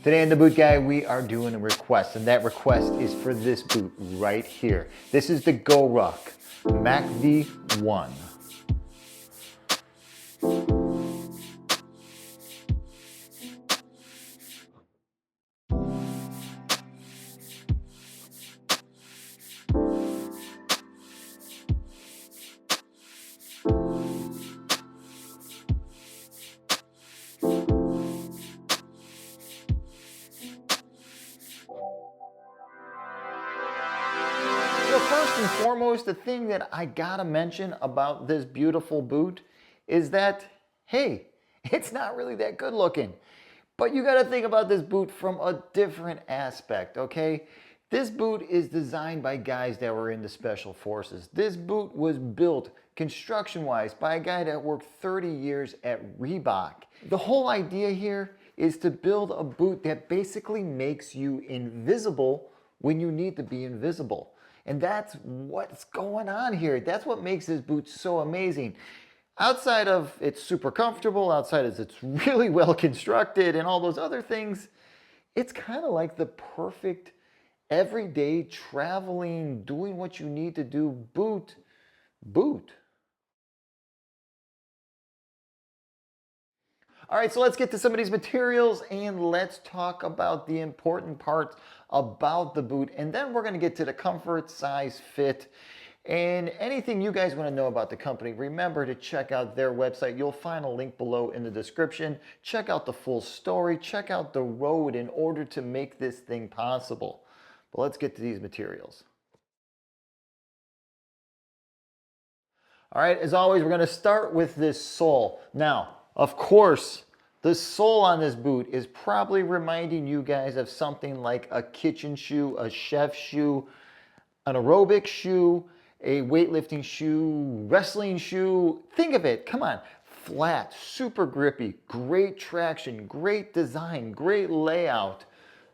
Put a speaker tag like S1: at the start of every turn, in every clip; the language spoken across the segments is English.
S1: Today in the Boot Guy, we are doing a request, and that request is for this boot right here. This is the GORUCK MACV-1. So first and foremost, the thing that I gotta mention about this beautiful boot is that, hey, it's not really that good looking. But you gotta think about this boot from a different aspect, okay? This boot is designed by guys that were in the special forces. This boot was built construction-wise by a guy that worked 30 years at Reebok. The whole idea here is to build a boot that basically makes you invisible when you need to be invisible. And that's what's going on here. That's what makes this boot so amazing. Outside of it's super comfortable, outside of it's really well constructed and all those other things, it's kind of like the perfect everyday traveling, doing what you need to do boot. All right, so let's get to some of these materials and let's talk about the important parts about the boot. And then we're gonna get to the comfort, size, fit, and anything you guys wanna know about the company. Remember to check out their website. You'll find a link below in the description. Check out the full story, check out the road in order to make this thing possible. But let's get to these materials. All right, as always, we're gonna start with this sole. Now, of course, the sole on this boot is probably reminding you guys of something like a kitchen shoe, a chef shoe, an aerobic shoe, a weightlifting shoe, wrestling shoe. Think of it, come on. Flat, super grippy, great traction, great design, great layout.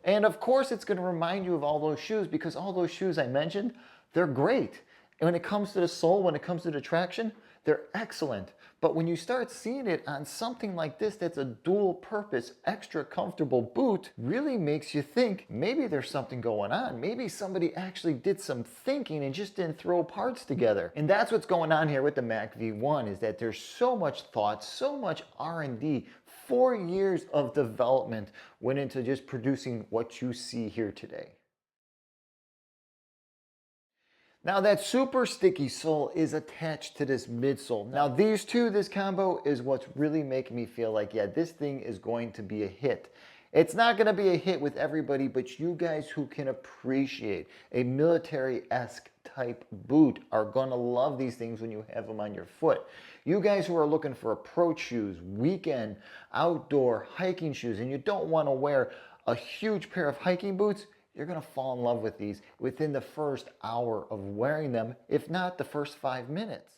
S1: And of course, it's gonna remind you of all those shoes because all those shoes I mentioned, they're great. And when it comes to the sole, when it comes to the traction, they're excellent. But when you start seeing it on something like this that's a dual purpose, extra comfortable boot, really makes you think maybe there's something going on. Maybe somebody actually did some thinking and just didn't throw parts together. And that's what's going on here with the MACV-1 is that there's so much thought, so much R&D, 4 years of development went into just producing what you see here today. Now that super sticky sole is attached to this midsole. Now these two, this combo is what's really making me feel like, yeah, this thing is going to be a hit. It's not gonna be a hit with everybody, but you guys who can appreciate a military-esque type boot are gonna love these things when you have them on your foot. You guys who are looking for approach shoes, weekend, outdoor hiking shoes, and you don't wanna wear a huge pair of hiking boots, you're gonna fall in love with these within the first hour of wearing them, if not the first 5 minutes.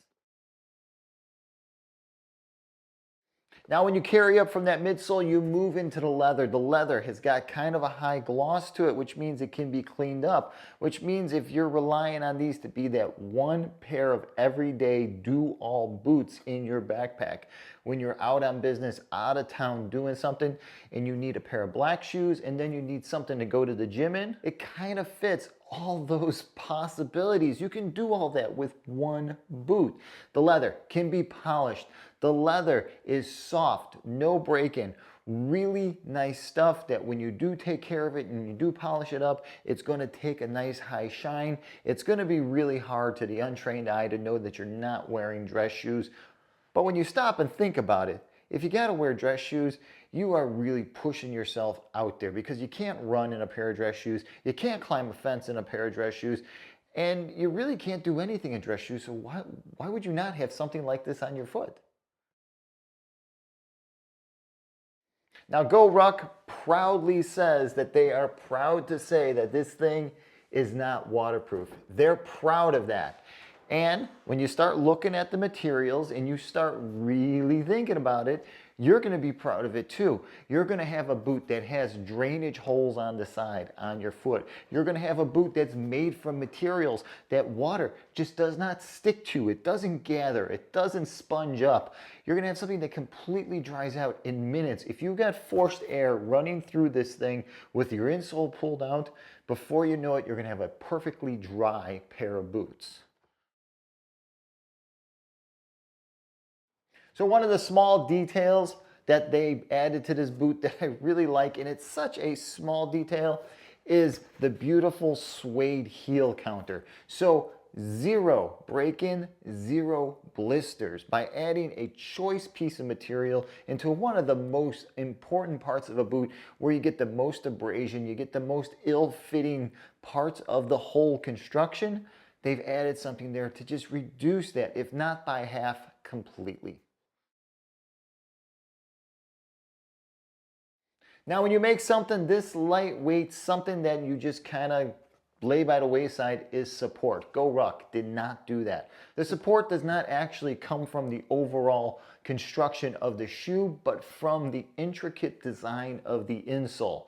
S1: Now when you carry up from that midsole, you move into the leather. The leather has got kind of a high gloss to it, which means it can be cleaned up, which means if you're relying on these to be that one pair of everyday do-all boots in your backpack, when you're out on business, out of town doing something, and you need a pair of black shoes, and then you need something to go to the gym in, it kind of fits all those possibilities. You can do all that with one boot. The leather can be polished. The leather is soft, no break-in. Really nice stuff that when you do take care of it and you do polish it up, it's gonna take a nice high shine. It's gonna be really hard to the untrained eye to know that you're not wearing dress shoes. But when you stop and think about it, if you gotta wear dress shoes, you are really pushing yourself out there because you can't run in a pair of dress shoes, you can't climb a fence in a pair of dress shoes, and you really can't do anything in dress shoes, so why would you not have something like this on your foot? Now GORUCK proudly says that they are proud to say that this thing is not waterproof. They're proud of that. And when you start looking at the materials and you start really thinking about it, you're going to be proud of it too. You're going to have a boot that has drainage holes on the side on your foot. You're going to have a boot that's made from materials that water just does not stick to. It doesn't gather. It doesn't sponge up. You're going to have something that completely dries out in minutes. If you've got forced air running through this thing with your insole pulled out, before you know it, you're going to have a perfectly dry pair of boots. So one of the small details that they added to this boot that I really like, and it's such a small detail, is the beautiful suede heel counter. So 0 break-in, 0 blisters by adding a choice piece of material into one of the most important parts of a boot where you get the most abrasion, you get the most ill-fitting parts of the whole construction. They've added something there to just reduce that, if not by half, completely. Now, when you make something this lightweight, something that you just kind of lay by the wayside is support. GORUCK did not do that. The support does not actually come from the overall construction of the shoe, but from the intricate design of the insole.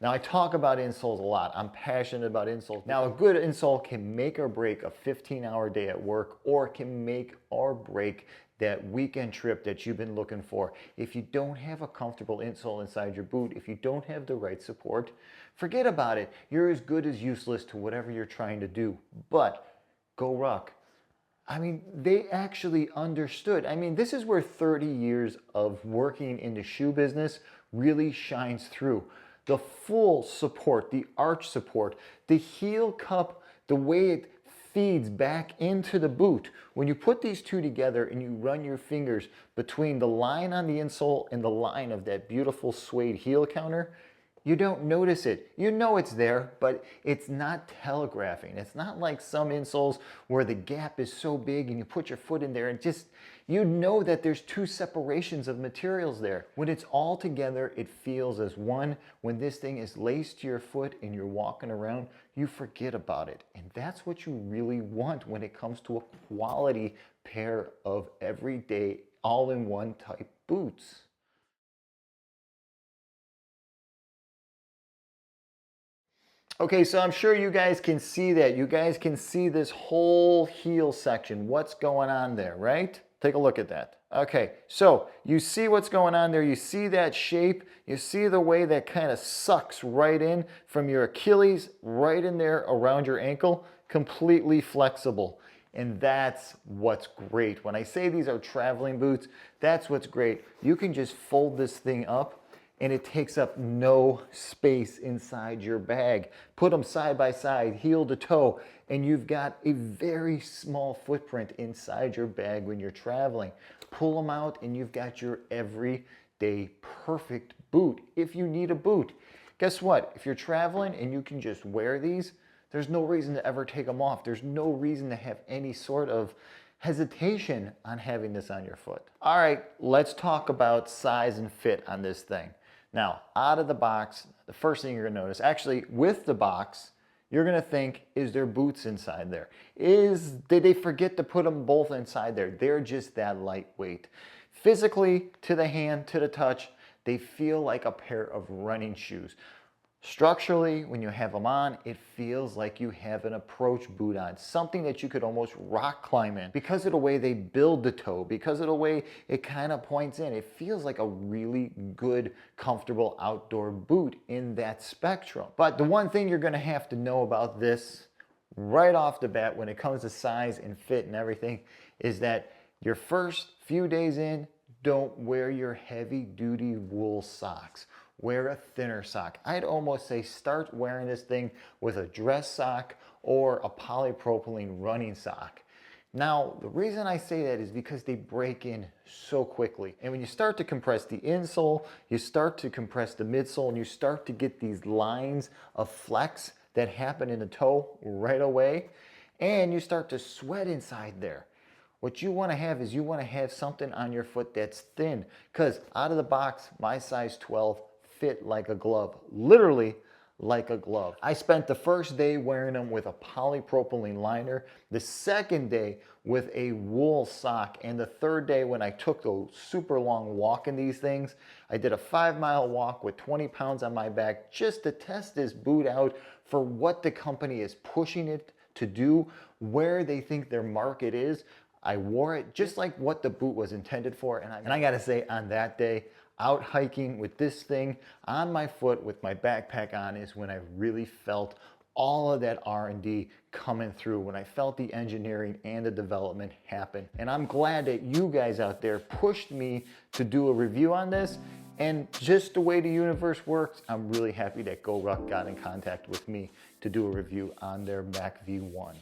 S1: Now, I talk about insoles a lot. I'm passionate about insoles. Now, a good insole can make or break a 15-hour day at work, or can make or break that weekend trip that you've been looking for. If you don't have a comfortable insole inside your boot, if you don't have the right support, forget about it. You're as good as useless to whatever you're trying to do. But GORUCK, I mean, they actually understood. I mean, this is where 30 years of working in the shoe business really shines through. The full support, the arch support, the heel cup, the way it feeds back into the boot. When you put these two together and you run your fingers between the line on the insole and the line of that beautiful suede heel counter, you don't notice it. You know it's there, but it's not telegraphing. It's not like some insoles where the gap is so big and you put your foot in there and just, you know that there's two separations of materials there. When it's all together, it feels as one. When this thing is laced to your foot and you're walking around, you forget about it. And that's what you really want when it comes to a quality pair of everyday, all-in-one type boots. Okay, so I'm sure you guys can see that. You guys can see this whole heel section. What's going on there, right? Take a look at that. Okay, so you see what's going on there. You see that shape. You see the way that kind of sucks right in from your Achilles, right in there around your ankle, completely flexible. And that's what's great. When I say these are traveling boots, that's what's great. You can just fold this thing up and it takes up no space inside your bag. Put them side by side, heel to toe, and you've got a very small footprint inside your bag when you're traveling. Pull them out and you've got your everyday perfect boot if you need a boot. Guess what? If you're traveling and you can just wear these, there's no reason to ever take them off. There's no reason to have any sort of hesitation on having this on your foot. All right, let's talk about size and fit on this thing. Now, out of the box, the first thing you're gonna notice, actually with the box, you're gonna think, is there boots inside there? Did they forget to put them both inside there? They're just that lightweight. Physically, to the hand, to the touch, they feel like a pair of running shoes. Structurally, when you have them on, it feels like you have an approach boot on, something that you could almost rock climb in. Because of the way they build the toe, because of the way it kind of points in, it feels like a really good, comfortable outdoor boot in that spectrum. But the one thing you're gonna have to know about this right off the bat when it comes to size and fit and everything is that your first few days in, don't wear your heavy-duty wool socks. Wear a thinner sock. I'd almost say start wearing this thing with a dress sock or a polypropylene running sock. Now, the reason I say that is because they break in so quickly. And when you start to compress the insole, you start to compress the midsole, and you start to get these lines of flex that happen in the toe right away, and you start to sweat inside there. What you want to have is you want to have something on your foot that's thin, because out of the box, my size 12 fit like a glove, literally like a glove. I spent the first day wearing them with a polypropylene liner, the second day with a wool sock, and the third day when I took a super long walk in these things. I did a 5-mile walk with 20 pounds on my back just to test this boot out for what the company is pushing it to do, where they think their market is. I wore it just like what the boot was intended for, and I gotta say, on that day, out hiking with this thing on my foot with my backpack on is when I really felt all of that R&D coming through, when I felt the engineering and the development happen. And I'm glad that you guys out there pushed me to do a review on this. And just the way the universe works, I'm really happy that GORUCK got in contact with me to do a review on their MACV-1.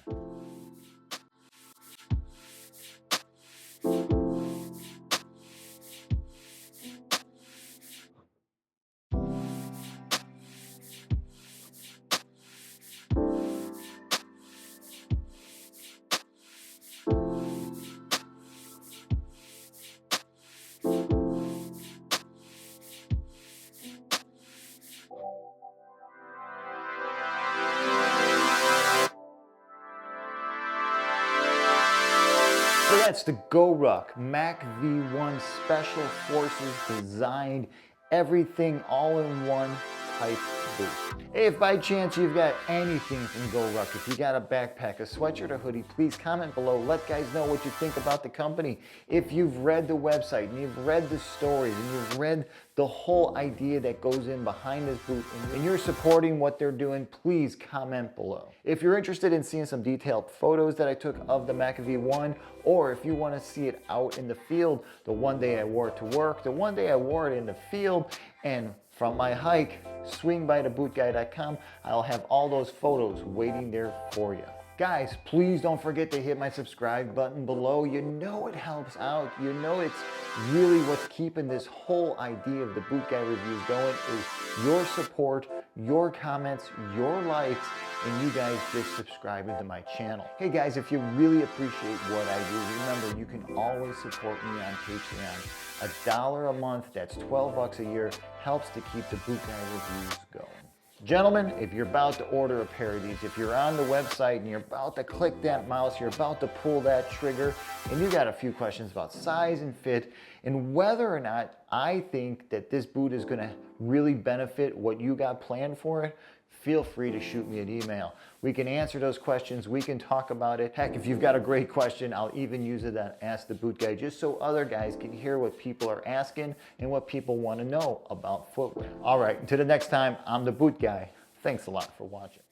S1: So that's the GORUCK MACV-1 Special Forces designed everything all-in-one type boot. If by chance you've got anything from GORUCK, if you got a backpack, a sweatshirt, a hoodie, please comment below. Let guys know what you think about the company. If you've read the website and you've read the stories and you've read the whole idea that goes in behind this boot and you're supporting what they're doing, please comment below. If you're interested in seeing some detailed photos that I took of the MACV-1, or if you want to see it out in the field, the one day I wore it to work, the one day I wore it in the field, and from my hike, swing by thebootguy.com. I'll have all those photos waiting there for you. Guys, please don't forget to hit my subscribe button below. You know it helps out. You know it's really what's keeping this whole idea of the Boot Guy reviews going is your support, your comments, your likes, and you guys just subscribing to my channel. Hey guys, if you really appreciate what I do, remember you can always support me on Patreon. $1 a month, that's 12 bucks a year, helps to keep the Boot Guy reviews going. Gentlemen, if you're about to order a pair of these, if you're on the website and you're about to click that mouse, you're about to pull that trigger, and you got a few questions about size and fit, and whether or not I think that this boot is gonna really benefit what you got planned for it, feel free to shoot me an email. We can answer those questions, we can talk about it. Heck, if you've got a great question, I'll even use it on Ask the Boot Guy, just so other guys can hear what people are asking and what people want to know about footwear. All right, until the next time, I'm the Boot Guy. Thanks a lot for watching.